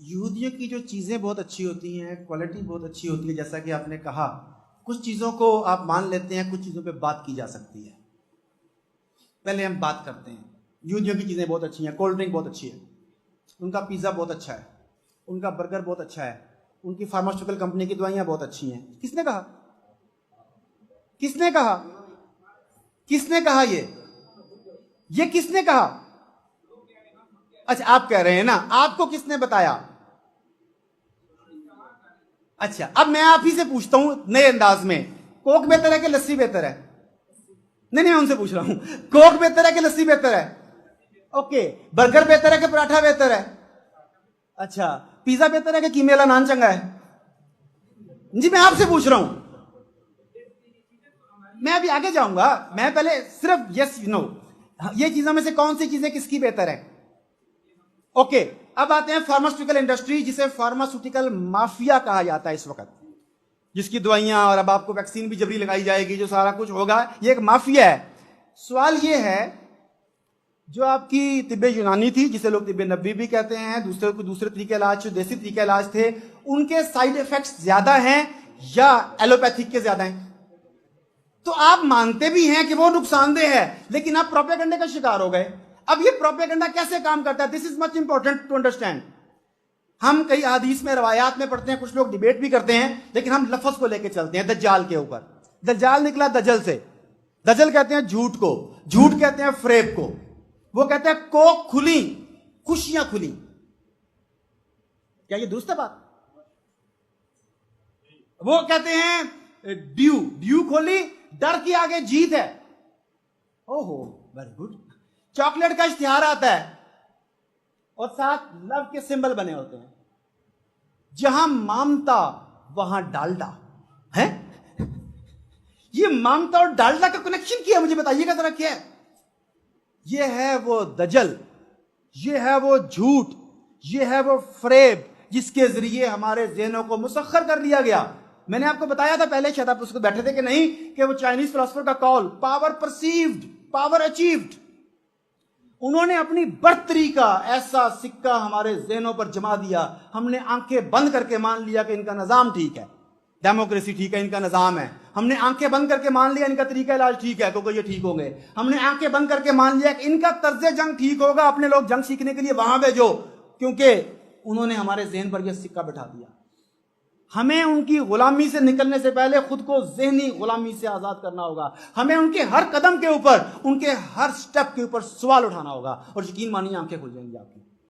यहूदियों की जो चीज़ें बहुत अच्छी होती हैं, क्वालिटी बहुत अच्छी होती है, जैसा कि आपने कहा, कुछ चीज़ों को आप मान लेते हैं, कुछ चीज़ों पे बात की जा सकती है। पहले हम बात करते हैं, यहूदियों की चीज़ें बहुत अच्छी हैं, कोल्ड ड्रिंक बहुत अच्छी है, उनका पिज़्ज़ा बहुत अच्छा है, उनका बर्गर बहुत अच्छा है, उनकी फार्मास्यूटिकल कंपनी की दवाइयाँ बहुत अच्छी हैं। किसने कहा? किसने कहा? किसने कहा? ये किसने कहा? अच्छा, आप कह रहे हैं ना, आपको किसने बताया? अच्छा, अब मैं आप ही से पूछता हूं नए अंदाज में, कोक बेहतर है कि लस्सी बेहतर है? नहीं, मैं उनसे पूछ रहा हूं, कोक बेहतर है कि लस्सी बेहतर है? ओके, बर्गर बेहतर है कि पराठा बेहतर है? अच्छा, पिज्जा बेहतर है कि कीमे वाला नान चंगा है? जी, मैं आपसे पूछ रहा हूं, मैं अभी आगे जाऊंगा, मैं पहले सिर्फ यस नो, ये चीजों में से कौन सी चीजें किसकी बेहतर है? ओके, अब आते हैं फार्मास्यूटिकल इंडस्ट्री, जिसे फार्मास्यूटिकल माफिया कहा जाता है इस वक्त, जिसकी दवाइयां और अब आपको वैक्सीन भी जबरी लगाई जाएगी, जो सारा कुछ होगा, ये एक माफिया है। सवाल ये है, जो आपकी तिब्बे यूनानी थी, जिसे लोग तिब्बे नब्बी भी कहते हैं, दूसरे तरीके इलाज, देसी तरीके इलाज थे, उनके साइड इफेक्ट्स ज्यादा हैं या एलोपैथिक के ज्यादा हैं? तो आप मानते भी हैं कि वो नुकसानदेह है, लेकिन आप प्रोपेगेंडा का शिकार हो गए। अब ये प्रोपेगेंडा कैसे काम करता है, this is much important to understand. हम कई हदीस में, रवायात में पढ़ते हैं, कुछ लोग डिबेट भी करते हैं, लेकिन हम लफ्ज को लेकर चलते हैं दज्जाल के ऊपर। दज्जाल निकला दजल से, दजल कहते हैं झूठ को, झूठ कहते हैं फ्रेब को, वो कहते हैं कोक खुली, खुशियां खुली। क्या ये दुरुस्त है बात? वो कहते हैं ड्यू खोली, डर के आगे जीत है। ओहो, वेरी गुड। चॉकलेट का इश्तिहार आता है और साथ लव के सिंबल बने होते हैं, जहां ममता वहां डालडा है। ये ममता और डालडा का कनेक्शन क्या है, मुझे बताइएगा जरा क्या है? ये है वो दजल, ये है वो झूठ, ये है वो फ्रेब, जिसके जरिए हमारे ज़हनों को मुसख्खर कर लिया गया। मैंने आपको बताया था पहले, शायद आप उसको बैठे थे कि नहीं, कि वो चाइनीज फिलोसफर का call, power perceived, power achieved. उन्होंने अपनी बर्तरी का ऐसा सिक्का हमारे ज़हनों पर जमा दिया, हमने आंखें बंद करके मान लिया कि इनका निजाम ठीक है, डेमोक्रेसी ठीक है, इनका निजाम है। हमने आंखें बंद करके मान लिया इनका तरीका इलाज ठीक है, क्योंकि ये ठीक होंगे। हमने आंखें बंद करके मान लिया कि इनका तर्ज जंग ठीक होगा, अपने लोग जंग सीखने के लिए वहां भेजो, क्योंकि उन्होंने हमारे ज़हन पर यह सिक्का बैठा दिया। हमें उनकी गुलामी से निकलने से पहले खुद को ज़हनी गुलामी से आजाद करना होगा। हमें उनके हर कदम के ऊपर, उनके हर स्टेप के ऊपर सवाल उठाना होगा, और यकीन मानिए आंखें खुल जाएंगी आपकी।